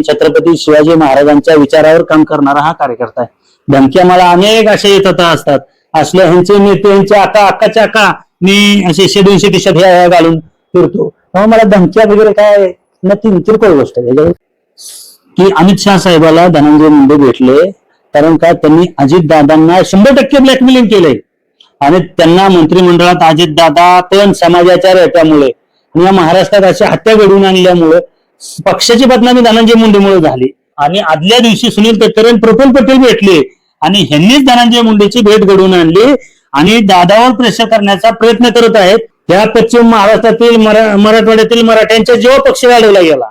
छत्रपती शिवाजी महाराजांच्या विचारावर काम करणारा हा कार्यकर्ता आहे। धमक्या मला अनेक अशा येतात असतात, असल्या ह्यांचे नेते ह्यांचे अक्काच्या अक्का मी असे 100-200 खिशात ह्या घालून फिरतो, तेव्हा मला धमक्या वगैरे काय नक्की किरकोळ गोष्ट आहे की अमित शहा साहेबाला धनंजय मुंडे भेटले कारण का त्यांनी अजितदादांना 100% ब्लॅकमेलिंग केलंय आणि त्यांना मंत्रिमंडळात अजितदादा पण समाजाच्या रेट्यामुळे आणि या महाराष्ट्रात अशा हत्या घडवून आणल्यामुळे पक्षाची बदनामी धनंजय मुंडेमुळे झाली आणि आदल्या दिवशी सुनील तटकरे आणि प्रफुल्ल पटेल भेटले आणि ह्यांनीच धनंजय मुंडेची भेट घडवून आणली आणि दादावर प्रेशर करण्याचा प्रयत्न करत आहेत। त्या पश्चिम महाराष्ट्रातील मराठवाड्यातील मराठ्यांचा जेव्हा पक्ष वाढवला गेला,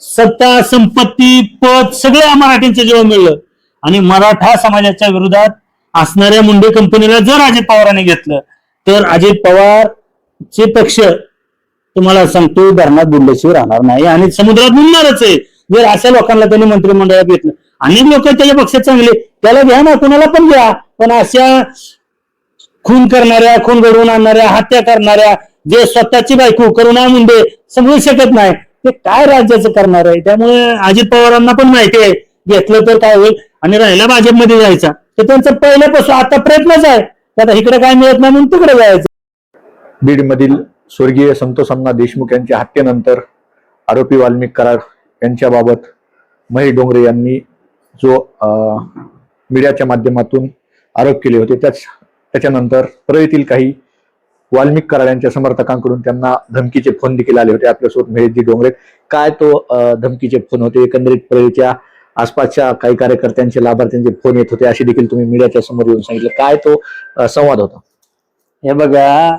सत्ता संपत्ती पद सगळ्या मराठ्यांचं जेव्हा मिळलं आणि मराठा समाजाच्या विरोधात असणाऱ्या मुंडे कंपनीला जर अजित पवारांनी घेतलं तर अजित पवारचे पक्ष तुम्हाला सांगतो धरणात बुडल्याशिवाय राहणार नाही आणि समुद्रात बुडणारच आहे जर अशा लोकांना त्यांनी मंत्रिमंडळात घेतलं। अनेक लोक त्याच्या पक्षात चांगले, त्याला घ्या ना, कुणाला पण घ्या, पण अशा खून करणाऱ्या, खून घडवून आणणाऱ्या, हत्या करणाऱ्या, जे स्वतःची बायको करुणा मुंडे समजू शकत नाही ते काय राज्याचं करणार आहे। त्यामुळे अजित पवारांना पण माहिती आहे घेतलं तर काय होईल आणि राहिला भाजपमध्ये जायचा तर त्यांचा पहिल्यापासून आता प्रयत्नच आहे, आता इकडे काय मिळत नाही म्हणून तिकडे जायचं। बीड मधील स्वर्गीय संतोष अण्णा देशमुख यांच्या हत्येनंतर आरोपी वाल्मिक कराड यांच्याबाबत महेश डोंगरे यांनी जो मीडियाच्या माध्यमातून आरोप केले होते त्याच्यानंतर परळीतील काही वाल्मिक कराड यांच्या समर्थकांकडून त्यांना धमकीचे फोन देखील आले होते। आपल्यासोबत महेशजी डोंगरे, काय तो धमकीचे फोन होते, एकंदरीत परळीच्या आसपासच्या काही कार्यकर्त्यांचे लाभार्थ्यांचे फोन येत होते असे देखील तुम्ही मीडियाच्या समोर येऊन सांगितलं, काय तो संवाद होता? हे बघा,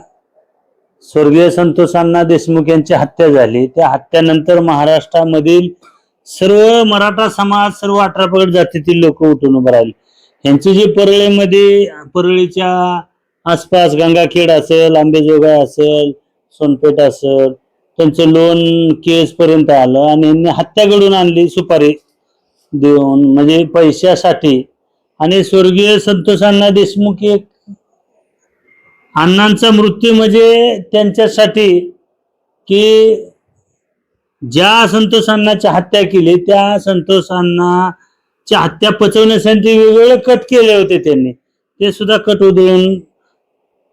स्वर्गीय संतोष अण्णा देशमुख यांची हत्या झाली, त्या हत्यानंतर महाराष्ट्रामधील सर्व मराठा समाज, सर्व 18 पगड जातीतील लोक उठून उभे राहिले। यांची जी परळीच्या आसपास गंगाखेड असेल, आंबेजोगाई असेल, सोनपेठ असेल, त्यांचं लोन केस पर्यंत आलं आणि यांनी हत्या घडवून आणली सुपारी देऊन, म्हणजे पैशासाठी। आणि स्वर्गीय संतोष अण्णा देशमुख एक अण्णांचा मृत्यू म्हणजे त्यांच्यासाठी की ज्या संतोष अण्णाची हत्या केली त्या संतोष अण्णाच्या हत्या पचवण्यासाठी वेगवेगळे कट केले होते त्यांनी, ते सुद्धा कट उधळून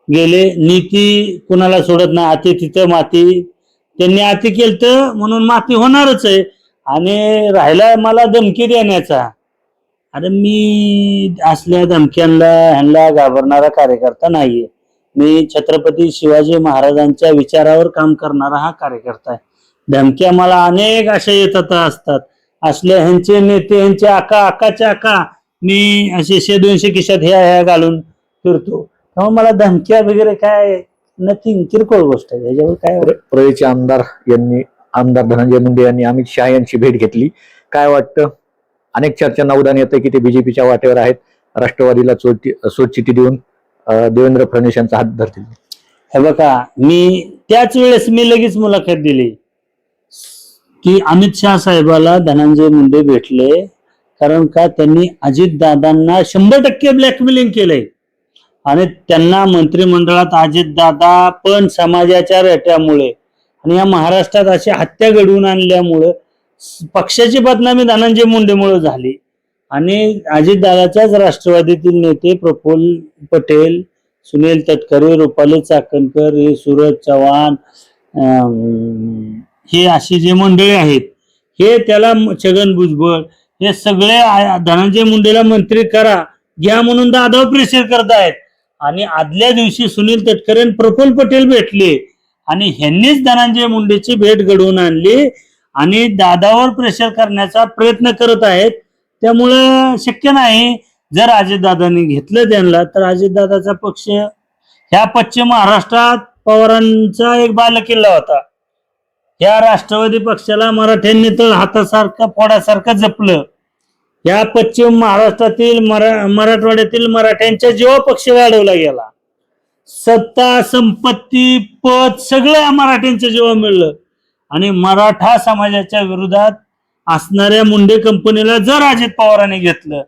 गेले। नीती कुणाला सोडत नाही, अति तिथं माती, त्यांनी अति केलं म्हणून माती होणारच आहे। आणि राहिला मला धमकी देण्याचा, अरे मी असल्या धमक्यांना ह्यांना घाबरणारा कार्यकर्ता नाहीये। मी छत्रपती शिवाजी महाराजांच्या विचारावर काम करणारा हा कार्यकर्ता आहे। धमक्या मला अनेक अशा येतात असतात, असल्या ह्यांचे नेते ह्यांचे अक्काच्या अक्का मी असे 100-200 खिशात ह्या घालून फिरतो, तेव्हा मला धमक्या वगैरे काय नथिंग किरकोळ गोष्ट आहे। ह्याच्यावर काय परळीचे आमदार धनंजय मुंडे यांनी अमित शहा यांची भेट घेतली, काय वाटतं? अनेक चर्चांना उधाण येतं की ते बीजेपीच्या वाटेवर आहेत, राष्ट्रवादीला सोडचिठ्ठी देऊन देवेंद्र फडणवीस यांचा हात धरतील। हे बघा, मी त्याच वेळेस मी लगेच मुलाखत दिली की अमित शहा साहेबाला धनंजय मुंडे भेटले कारण का त्यांनी अजितदादांना 100% ब्लॅकमेलिंग केलंय आणि त्यांना मंत्रिमंडळात अजितदादा पण समाजाच्या रेट्यामुळे आणि या महाराष्ट्रात अशी हत्या घडवून आणल्यामुळे पक्षाची बदनामी धनंजय मुंडेमुळे झाली आणि अजितदादाच्याच राष्ट्रवादीतील नेते प्रफुल्ल पटेल, सुनील तटकरे, रुपाली चाकणकर, हे सूरज चव्हाण, हे अशी जे मंडळी आहेत हे त्याला छगन भुजबळ हे सगळे धनंजय मुंडेला मंत्री करा घ्या म्हणून दादावर प्रेशर करतायत। आणि आदल्या दिवशी सुनील तटकरे आणि प्रफुल्ल पटेल भेटले आणि ह्यांनीच धनंजय मुंडेची भेट घडवून आणली आणि दादावर प्रेशर करण्याचा प्रयत्न करत आहेत। त्यामुळे शक्य नाही, जर अजितदादांनी घेतलं त्यांना तर अजितदादाचा पक्ष ह्या पश्चिम महाराष्ट्रात पवारांचा एक बालेकिल्ला होता, या राष्ट्रवादी पक्षाला मराठ्यांनी तर हातासारखं फोडासारखं जपलं। या पश्चिम महाराष्ट्रातील मराठवाड्यातील मराठ्यांचा जेव्हा पक्ष वाढवला गेला, सत्ता संपत्ती पद सगळ्या मराठ्यांचं जेव्हा मिळलं आणि मराठा समाजाच्या विरोधात असणाऱ्या मुंडे कंपनीला जर अजित पवारांनी घेतलं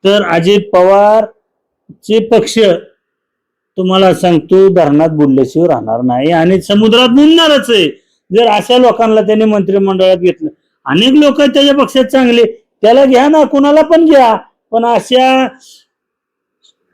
तर अजित पवारचे पक्ष तुम्हाला सांगतो धरणात बुडल्याशिवाय राहणार नाही आणि समुद्रात बुडणारच आहे जर अशा लोकांना त्यांनी मंत्रिमंडळात घेतलं। अनेक लोक आहेत त्याच्या पक्षात चांगले, त्याला घ्या ना, कुणाला पण घ्या. पण अशा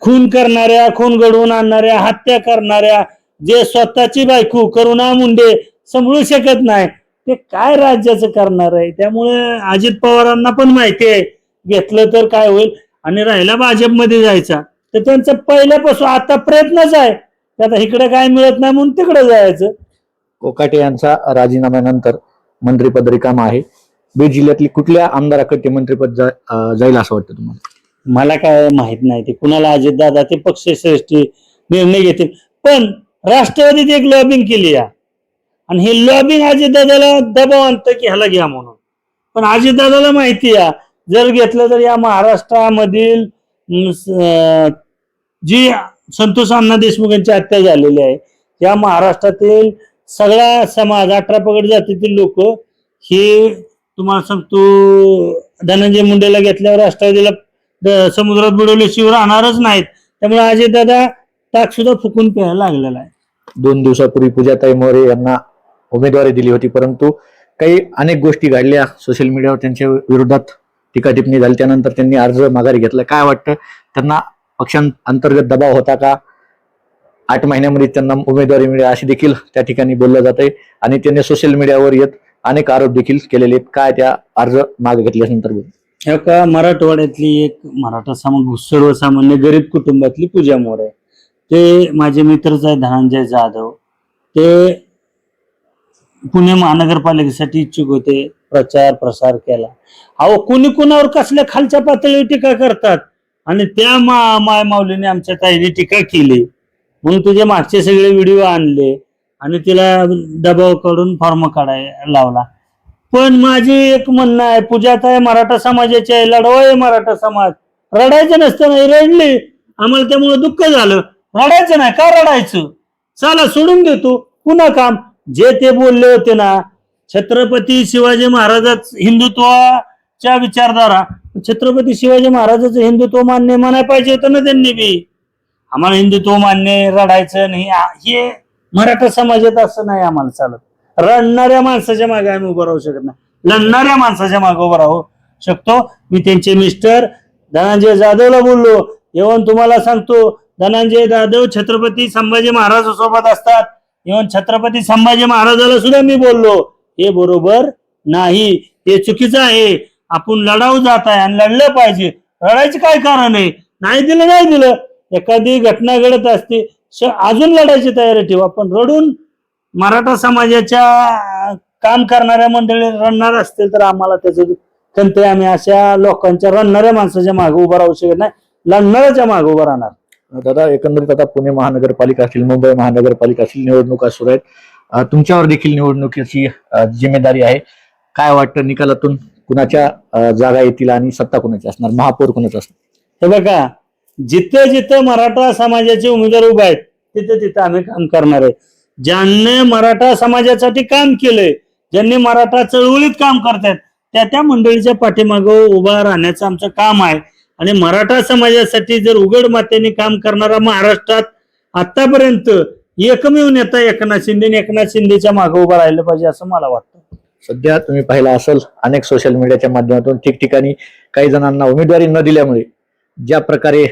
खून करणाऱ्या, खून घडवून आणणाऱ्या, हत्या करणाऱ्या, जे स्वतःची बायको करुणा मुंडे सांभाळू शकत नाही, ते काय राज्याचं करणार आहे. त्यामुळे अजित पवारांना पण माहिती आहे घेतलं तर काय होईल. आणि राहिला भाजपमध्ये जायचा तर त्यांचा पहिल्यापासून आता प्रयत्नच आहे, आता इकडे काय मिळत नाही म्हणून तिकडे जायचं. कोकाटे यांचा राजीनाम्यानंतर मंत्रिपद रिकाम आहे. बीड जिल्ह्यातली कुठल्या आमदाराकडे ते मंत्रिपद जाईल असं वाटतं तुम्हाला? मला काय माहित नाही ते कुणाला, अजितदादा ते पक्षश्रेष्ठी निर्णय घेतील. पण राष्ट्रवादीत एक लॉबिंग केली आहे आणि हे लॉबिंग अजितदादाला दबाव आणतं की ह्याला घ्या म्हणून. पण अजितदादाला माहिती आहे जर घेतलं तर या महाराष्ट्रामधील जी संतोष अण्णा देशमुख यांची हत्या झालेली आहे, या महाराष्ट्रातील सगळा समाज 18 पगड जातीतील लोक हे तुम्हाला सांगतो धनंजय मुंडेला घेतल्यावर राष्ट्रवादीला समुद्रात बुडवल्याशिवाय राहणारच नाहीत. त्यामुळे अजितदादा ताक सुद्धा फुकून प्यायला लागलेला आहे. 2 दिवसापूर्वी पूजाताई मोरे यांना उमेदवारी दिली होती, परंतु काही अनेक गोष्टी घडल्या, सोशल मीडियावर त्यांच्या विरोधात टीका टिप्पणी झाली, त्यानंतर त्यांनी अर्ज माघारी घेतला. काय वाटतं, त्यांना पक्षांतर्गत दबाव होता का? 8 महिन्यामध्ये त्यांना उमेदवारी मिळेल अशी देखील त्या ठिकाणी बोललं जातंय आणि त्यांनी सोशल मीडियावर येत अनेक आरोप देखील केलेले आहेत. काय त्या अर्ज मागे घेतल्यानंतर एका मराठवाड्यातली एक मराठा सर्वसामान्य गरीब कुटुंबातली पूजा मोरे, ते माझे मित्रच आहे धनंजय जाधव, ते पुणे महानगरपालिकेसाठी इच्छुक होते, प्रचार प्रसार केला. अहो कुणी कुणावर कसल्या खालच्या पातळीवर टीका करतात आणि त्या माय माऊलीने आमच्या ताईने टीका केली म्हणून तुझे मागचे सगळे व्हिडिओ आणले आणि तिला दबाव काढून फॉर्म काढायला लावला. पण माझी एक म्हणणं आहे, पूजाताई मराठा समाजाची आहे, लढवाय मराठा समाज, रडायचं नसतं, नाही रडली, आम्हाला त्यामुळे दुःख झालं, रडायचं नाही, का रडायचं, चला सोडून देतो पुन्हा काम. जे ते बोलले होते ना, छत्रपती शिवाजी महाराजाच हिंदुत्वाच्या विचारधारा, छत्रपती शिवाजी महाराजाचं हिंदुत्व मान्य म्हणायला पाहिजे होतं ना त्यांनी बी. आम्हाला हिंदुत्व मान्य, रडायचं नाही, हे मराठा समाजात असं नाही आम्हाला चालत. रडणाऱ्या माणसाच्या मागे आम्ही उभं राहू शकत नाही, लढणाऱ्या माणसाच्या मागे उभं राहू शकतो. मी त्यांचे मिस्टर धनंजय जाधवला बोललो, येऊन तुम्हाला सांगतो, धनंजय जाधव छत्रपती संभाजी महाराज सोबत असतात, येऊन छत्रपती संभाजी महाराजाला सुद्धा मी बोललो, हे बरोबर नाही, हे चुकीचं आहे, आपण लढाऊ जात आहे आणि लढलं पाहिजे, रडायचं काय कारण आहे, नाही दिलं. एखादी घटना घडत असते अजून लढायची तयारी ठेवा, पण रडून मराठा समाजाच्या काम करणाऱ्या मंडळी रडणार असतील तर आम्हाला त्याचं कंटे, आम्ही अशा लोकांच्या रडणाऱ्या माणसाच्या मागे उभं राहू शकत नाही, लढणाऱ्याच्या मागे उभं राहणार. दादा, एकंदरीत आता पुणे महानगरपालिका असेल, मुंबई महानगरपालिका असेल, निवडणुका सुरू आहेत, तुमच्यावर देखील निवडणुकीची जिम्मेदारी आहे. काय वाटतं, निकालातून कुणाच्या जागा येतील आणि सत्ता कुणाची असणार, महापौर कुणाचा असणार? हे बघा, जिथं जिथं मराठा समाजाचे उमेदवार उभे आहेत तिथं तिथं आम्ही काम करणार आहे. ज्यांनी मराठा समाजासाठी काम केलंय, ज्यांनी मराठा चळवळीत काम करतात, त्या मंडळीच्या पाठीमागे उभा राहण्याचं आमचं काम आहे. आणि मराठा समाजासाठी जर उघड मातेने काम करणारा महाराष्ट्रात आतापर्यंत एकमेव नेता एकनाथ शिंदेच्या मागे उभा राहिलं पाहिजे असं मला वाटतं. सध्या तुम्ही पाहिलं असेल, अनेक सोशल मीडियाच्या माध्यमातून ठिकठिकाणी काही जणांना उमेदवारी न दिल्यामुळे ज्या प्रकारे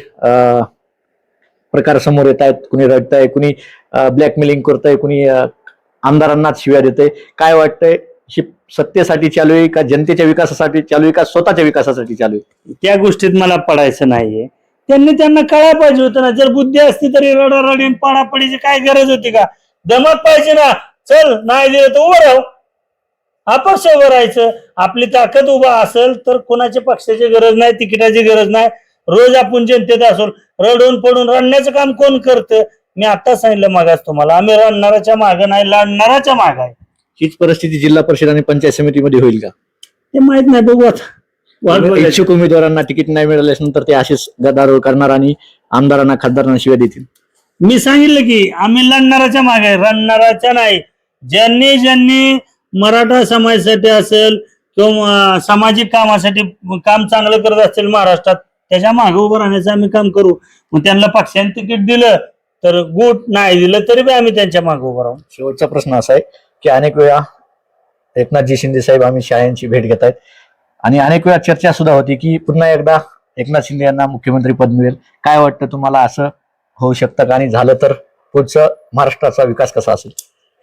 प्रकार समोर येत आहेत, कुणी रडतंय, कुणी ब्लॅकमेलिंग करतंय, कुणी आमदारांनाच शिव्या देतंय. काय वाटतंय, ही सत्तेसाठी चालू आहे का जनतेच्या विकासासाठी चालू आहे का स्वतःच्या विकासासाठी चालू आहे? त्या गोष्टीत मला पडायचं नाहीये. त्यांना कळायला पाहिजे होतं ना, जर बुद्धी असती तरी रडारडी पाडापडीची काय गरज होती का? दमत पाहिजे ना, चल नाही दिलं तर उभं राहू, अपक्ष उभं राहायचं. आपली ताकद उभा असेल तर कोणाची पक्षाची गरज नाही, तिकिटाची गरज नाही. रोज आपण जनतेत असो, रडून पडून रडण्याचं काम कोण करतं? मी आता सांगितलं मागास तुम्हाला, आम्ही रडणाऱ्याच्या मागे नाही, लढणाऱ्याच्या मागे आहे. हीच परिस्थिती जिल्हा परिषद आणि पंचायत समितीमध्ये होईल का ते माहित नाही, बघू आता. इच्छुक उमेदवारांना तिकीट नाही मिळाल्यानंतर ते असेच गदारोळ करणार आणि आमदारांना खासदारांना शिव्या देतील. मी सांगितलं की आम्ही लढणाऱ्याच्या मागे आहे, रडणाऱ्याच्या नाही. ज्यांनी मराठा समाजासाठी असेल किंवा सामाजिक कामासाठी काम चांगलं करत असेल महाराष्ट्रात, त्याच्या मागे उभं राहण्याचं आम्ही काम करू. मग त्यांना पक्षाने तिकीट दिलं तर गुट, नाही दिलं तरी बी आम्ही त्यांच्या मागे उभं राहू. शेवटचा प्रश्न असा आहे की अनेक वेळा एकनाथजी शिंदे साहेब अमित शहा यांची भेट घेत आहेत आणि अनेक वेळा चर्चा सुद्धा होती की पुन्हा एकदा एकनाथ शिंदे यांना मुख्यमंत्री पद मिळेल. काय वाटतं तुम्हाला, असं होऊ शकतं का? आणि झालं तर पुढचं महाराष्ट्राचा विकास कसा असेल?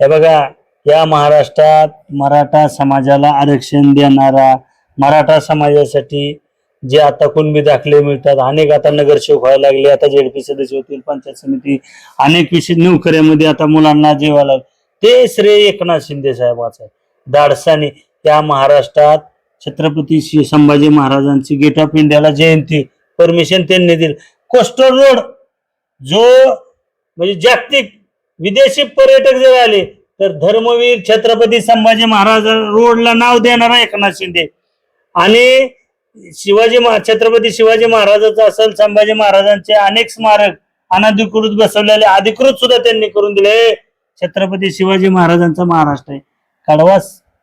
हे बघा, या महाराष्ट्रात मराठा समाजाला आरक्षण देणारा, मराठा समाजासाठी जे आता कुणबी दाखले मिळतात, अनेक आता नगरसेवक व्हायला लागले, आता जेडपी सदस्य होतील, पंचायत समिती, अनेक विषय नोकऱ्यामध्ये आता मुलांना जेवायला, ते श्रेय एकनाथ शिंदे साहेबाचं आहे. धाडसाने या महाराष्ट्रात छत्रपती संभाजी महाराजांची गेट ऑफ इंडियाला जयंती परमिशन त्यांनी दिली. कोस्टल रोड जो म्हणजे जागतिक विदेशी पर्यटक जर आले तर धर्मवीर छत्रपती संभाजी महाराज रोडला नाव देणारा एकनाथ शिंदे. आणि छत्रपती शिवाजी महाराजांचं असेल, संभाजी महाराजांचे अनेक स्मारक अनधिकृत बसवलेले अधिकृत सुद्धा त्यांनी करून दिले. छत्रपती शिवाजी महाराजांचा महाराष्ट्र आहे.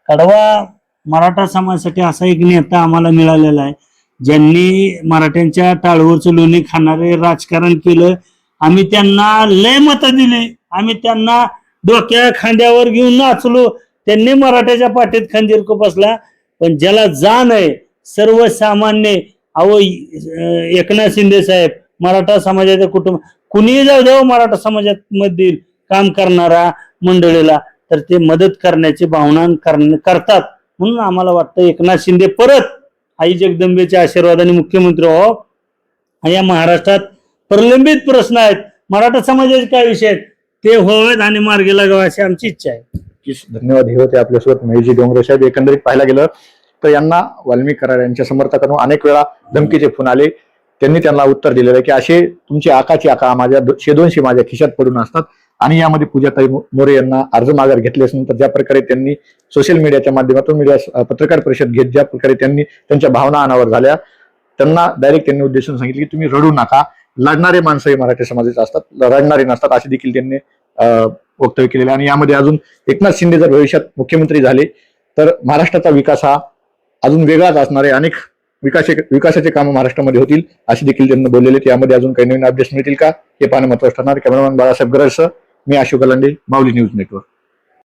कडवा मराठा समाजासाठी असा एक नेता आम्हाला मिळालेला आहे, ज्यांनी मराठ्यांच्या टाळवरचं लोणी खाणारे राजकारण केलं. आम्ही त्यांना लय मतं दिली, आम्ही त्यांना डोक्या खांद्यावर घेऊन नाचलो, त्यांनी मराठ्याच्या पाठीत खंजीर बसला. पण ज्याला जाण आहे सर्वसामान्य, अहो एकनाथ शिंदे साहेब मराठा समाजाचे कुटुंब कुणीही जाऊ द्या मराठा समाजामधील काम करणारा मंडळीला, तर ते मदत करण्याची भावना करतात. म्हणून आम्हाला वाटतं एकनाथ शिंदे परत आई जगदंबेच्या आशीर्वादाने मुख्यमंत्री हो. आणि या महाराष्ट्रात प्रलंबित प्रश्न आहेत, मराठा समाजाचे काय विषय आहेत ते व्हावेत आणि मार्गी लागावे अशी आमची इच्छा आहे. धन्यवाद. हे होते आपल्यासोबत महेशजी डोंगरे साहेब. एकंदरीत पाहायला गेलं तर यांना वाल्मिक कराड यांच्या समर्थकांना अनेक वेळा धमकीचे फोन आले. त्यांनी त्यांना उत्तर दिलेलं की असे तुमचे आकाची आका माझ्या 100-200 माझ्या खिशात पडून असतात. आणि यामध्ये पूजाताई मोरे यांना अर्ज माघार घेतल्यानंतर ज्या प्रकारे त्यांनी सोशल मीडियाच्या माध्यमातून पत्रकार परिषद घेत ज्या प्रकारे त्यांनी त्यांच्या भावना अनावर झाल्या, त्यांना डायरेक्ट त्यांनी उद्देशून सांगितले की तुम्ही रडू नका, लढणारे माणसं हे मराठी समाजाचे असतात, रडणारे नसतात, असे देखील त्यांनी वक्तव्य केलेले. आणि यामध्ये अजून एकनाथ शिंदे जर भविष्यात मुख्यमंत्री झाले तर महाराष्ट्राचा विकास हा अजून वेगळाच असणार आहे, अनेक विकासाचे कामं महाराष्ट्रामध्ये होतील असे देखील त्यांनी बोललेले. यामध्ये अजून काही नवीन अपडेट्स मिळतील का हे पाहणं महत्त्वाचं ठरणार. कॅमेरामॅन बाळासाहेब गरजसह मी अशोक गलांडे, माऊली न्यूज नेटवर्क.